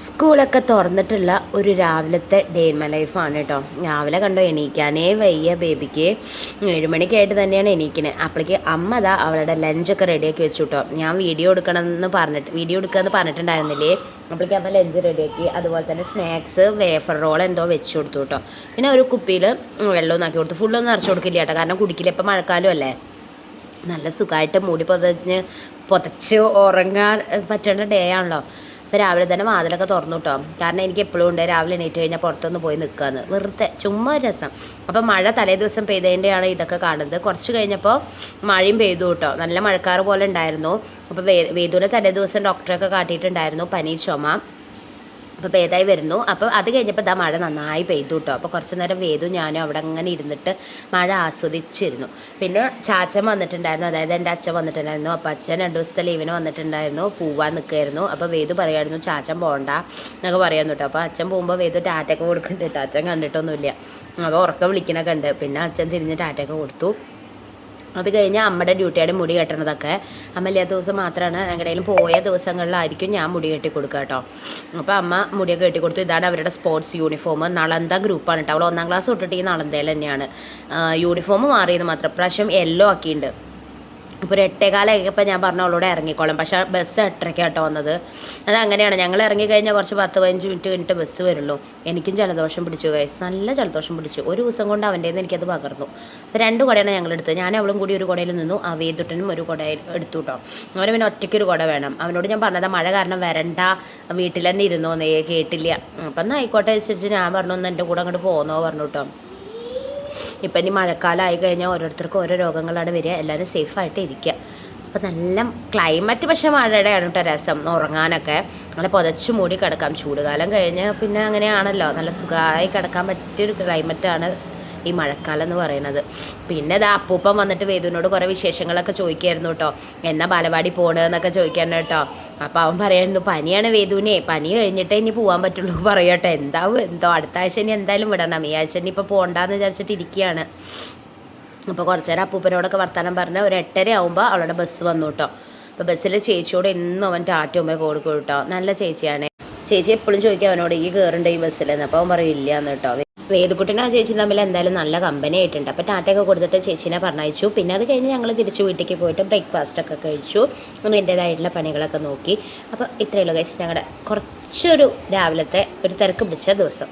സ്കൂളൊക്കെ തുറന്നിട്ടുള്ള ഒരു രാവിലത്തെ ഡേ ഇൻ മൈ ലൈഫാണ് കേട്ടോ. രാവിലെ കണ്ടോ എണീക്കാനേ വയ്യ ബേബിക്ക്. 7 മണിക്കായിട്ട് തന്നെയാണ് എണീക്കുന്നത്. അപ്പോഴേക്ക് അമ്മ അതാ അവളുടെ ലഞ്ചൊക്കെ റെഡിയാക്കി വെച്ചു കേട്ടോ. ഞാൻ വീഡിയോ എടുക്കണമെന്ന് പറഞ്ഞിട്ടുണ്ടായിരുന്നില്ലേ. അപ്പോഴേക്ക് അമ്മ ലഞ്ച് റെഡിയാക്കി. അതുപോലെ തന്നെ സ്നാക്സ് വേഫർ റോൾ എന്തോ വെച്ച് കൊടുത്തു കേട്ടോ. പിന്നെ ഒരു കുപ്പിയിൽ വെള്ളമൊന്നും ആക്കി കൊടുത്തു. ഫുള്ളൊന്നും നിറച്ച് കൊടുക്കില്ല കേട്ടോ, കാരണം കുടിക്കില്ല. ഇപ്പം മഴക്കാലം അല്ലേ, നല്ല സുഖമായിട്ട് മൂടി പുതച്ച് ഉറങ്ങാൻ പറ്റേണ്ട ഡേ ആണല്ലോ. അപ്പോൾ രാവിലെ തന്നെ വാതിലൊക്കെ തുറന്നു കേട്ടോ. കാരണം എനിക്ക് എപ്പോഴും ഉണ്ട് രാവിലെ എണീറ്റ് കഴിഞ്ഞാൽ പുറത്തൊന്ന് പോയി നിൽക്കാമെന്ന്, വെറുതെ ചുമ്മാ ഒരു രസം. അപ്പോൾ മഴ തലേ ദിവസം പെയ്തതിൻ്റെയാണ് ഇതൊക്കെ കാണുന്നത്. കുറച്ച് കഴിഞ്ഞപ്പോൾ മഴയും പെയ്തു കേട്ടോ. നല്ല മഴക്കാറ് പോലെ ഉണ്ടായിരുന്നു. അപ്പോൾ വേദുവിനെ തലേ ദിവസം ഡോക്ടറൊക്കെ കാട്ടിയിട്ടുണ്ടായിരുന്നു, പനി ചുമ. അപ്പോൾ ഭേദമായി വരുന്നു. അപ്പോൾ അത് കഴിഞ്ഞപ്പോൾ ഇതാ മഴ നന്നായി പെയ്തു കേട്ടോ. അപ്പോൾ കുറച്ച് നേരം വേദു ഞാനും അവിടെ അങ്ങനെ ഇരുന്നിട്ട് മഴ ആസ്വദിച്ചിരുന്നു. പിന്നെ ചാച്ചൻ വന്നിട്ടുണ്ടായിരുന്നു, അതായത് എൻ്റെ അച്ഛൻ വന്നിട്ടുണ്ടായിരുന്നു. അപ്പോൾ അച്ഛൻ 2 ദിവസത്തെ ലീവിന് വന്നിട്ടുണ്ടായിരുന്നു, പോവാൻ നിൽക്കുമായിരുന്നു. അപ്പോൾ വേദു പറയുമായിരുന്നു ചാച്ചൻ പോകണ്ട എന്നൊക്കെ പറയായിരുന്നു കേട്ടോ. അപ്പോൾ അച്ഛൻ പോകുമ്പോൾ വേദു ടാറ്റൊക്കെ കൊടുക്കുന്നുണ്ട് കേട്ടോ. അച്ഛൻ കണ്ടിട്ടൊന്നുമില്ല, അപ്പോൾ ഉറക്കം വിളിക്കണൊക്കെ ഉണ്ട്. പിന്നെ അച്ഛൻ തിരിഞ്ഞ് ടാറ്റൊക്കെ കൊടുത്തു. അത് കഴിഞ്ഞ് അമ്മയുടെ ഡ്യൂട്ടിയുടെ മുടി കെട്ടണതൊക്കെ അമ്മ ഇല്ലാത്ത ദിവസം മാത്രമാണ്. എങ്ങടെയും പോയ ദിവസങ്ങളിലായിരിക്കും ഞാൻ മുടി കെട്ടി കൊടുക്കുക കേട്ടോ. അപ്പോൾ അമ്മ മുടിയൊക്കെ കെട്ടി കൊടുത്തു. ഇതാണ് അവരുടെ സ്പോർട്സ് യൂണിഫോം. നളന്ത ഗ്രൂപ്പാണ് കേട്ടോ. അവൾ 1ാം ക്ലാസ് തൊട്ടിട്ട് ഈ നളന്തയിൽ തന്നെയാണ്. യൂണിഫോം മാറിയത് മാത്രം പ്രാവശ്യം യെല്ലോ ആക്കിയിട്ടുണ്ട്. ഇപ്പോൾ ഒരു 8:15 ഞാൻ പറഞ്ഞു അവളോട് ഇറങ്ങിക്കോളാം. പക്ഷേ ബസ് 8:30 കേട്ടോ വന്നത്. അത് അങ്ങനെയാണ്, ഞങ്ങൾ ഇറങ്ങിക്കഴിഞ്ഞാൽ കുറച്ച് 10-15 മിനിറ്റ് കഴിഞ്ഞിട്ട് ബസ് വരുള്ളൂ. എനിക്കും ജലദോഷം പിടിച്ചു ഗൈസ്, നല്ല ജലദോഷം പിടിച്ചു. ഒരു ദിവസം കൊണ്ട് അവൻ്റെ നിന്ന് എനിക്കത് പകർന്നു. അപ്പോൾ 2 കുടയാണ് ഞങ്ങൾ എടുത്തത്. ഞാൻ അവളും കൂടി ഒരു കുടയിൽ നിന്നു, ആ വേദുട്ടനും ഒരു കുട എടുത്തു കേട്ടോ. അവന് പിന്നെ ഒറ്റയ്ക്കൊരു കുട വേണം. അവനോട് ഞാൻ പറഞ്ഞത് മഴ കാരണം വരണ്ട, വീട്ടിൽ തന്നെ ഇരുന്നോ, കേട്ടില്ല. അപ്പം എന്നാൽ ആയിക്കോട്ടെ അനുസരിച്ച് ഞാൻ പറഞ്ഞു, ഒന്ന് എൻ്റെ കൂടെ അങ്ങോട്ട് പോകുന്നോ പറഞ്ഞു കേട്ടോ. ഇപ്പം ഇനി മഴക്കാലമായി കഴിഞ്ഞാൽ ഓരോരുത്തർക്കും ഓരോ രോഗങ്ങളാണ് വരിക. എല്ലാവരും സേഫായിട്ട് ഇരിക്കുക. അപ്പോൾ നല്ല ക്ലൈമറ്റ്, പക്ഷേ മഴയുടെയാണ് കേട്ടോ രസം ഉറങ്ങാനൊക്കെ. നല്ല പുതച്ചു മൂടി കിടക്കാം. ചൂടുകാലം കഴിഞ്ഞ് പിന്നെ അങ്ങനെയാണല്ലോ, നല്ല സുഖമായി കിടക്കാൻ പറ്റിയൊരു ക്ലൈമറ്റാണ് ഈ മഴക്കാലം എന്ന് പറയുന്നത്. പിന്നെ ഇതാ അപ്പൂപ്പൻ വന്നിട്ട് വേദുവിനോട് കുറേ വിശേഷങ്ങളൊക്കെ ചോദിക്കായിരുന്നു കേട്ടോ. എന്നാ ബാലവാടി പോകണമെന്നൊക്കെ ചോദിക്കായിരുന്നു കേട്ടോ. അപ്പോൾ അവൻ പറയായിരുന്നു പനിയാണ് വേദുവിനെ, പനി കഴിഞ്ഞിട്ടേ ഇനി പോകാൻ പറ്റുള്ളൂ പറയട്ടെ. എന്തോ അടുത്ത ആഴ്ച ഇനി എന്തായാലും വിടണം, ഈ ആഴ്ച ഇനി ഇപ്പോൾ പോകണ്ടെന്ന് വിചാരിച്ചിട്ട് ഇരിക്കുകയാണ്. അപ്പോൾ കുറച്ച് നേരം അപ്പൂപ്പനോടൊക്കെ വർത്തമാനം പറഞ്ഞ് ഒരു 8:30 ആകുമ്പോൾ അവളുടെ ബസ് വന്നു കേട്ടോ. അപ്പോൾ ബസ്സിൽ ചേച്ചിയോട് എന്നും അവൻ ടാറ്റുമ്പോ കൊടുക്കും കേട്ടോ. നല്ല ചേച്ചിയാണ്. ചേച്ചി എപ്പോഴും ചോദിക്കുക അവനോട് ഈ കയറുണ്ട് ഈ ബസ്സിലെന്ന്. അപ്പോൾ അവൻ പറയില്ല എന്ന് കേട്ടോ. വേദുക്കുട്ടനും ആ ചേച്ചി തമ്മിൽ എന്തായാലും നല്ല കമ്പനി ആയിട്ടുണ്ട്. അപ്പോൾ ടാറ്റയൊക്കെ കൊടുത്തിട്ട് ചേച്ചീനെ പറഞ്ഞയച്ചു. പിന്നെ അത് കഴിഞ്ഞ് ഞങ്ങൾ തിരിച്ച് വീട്ടിലേക്ക് പോയിട്ട് ബ്രേക്ക്ഫാസ്റ്റൊക്കെ കഴിച്ചു. എൻ്റേതായിട്ടുള്ള പണികളൊക്കെ നോക്കി. അപ്പോൾ ഇത്രയുള്ളൂ ഗൈസ് ഞങ്ങളുടെ കുറച്ചൊരു രാവിലത്തെ ഒരു തിരക്ക് പിടിച്ച ദിവസം.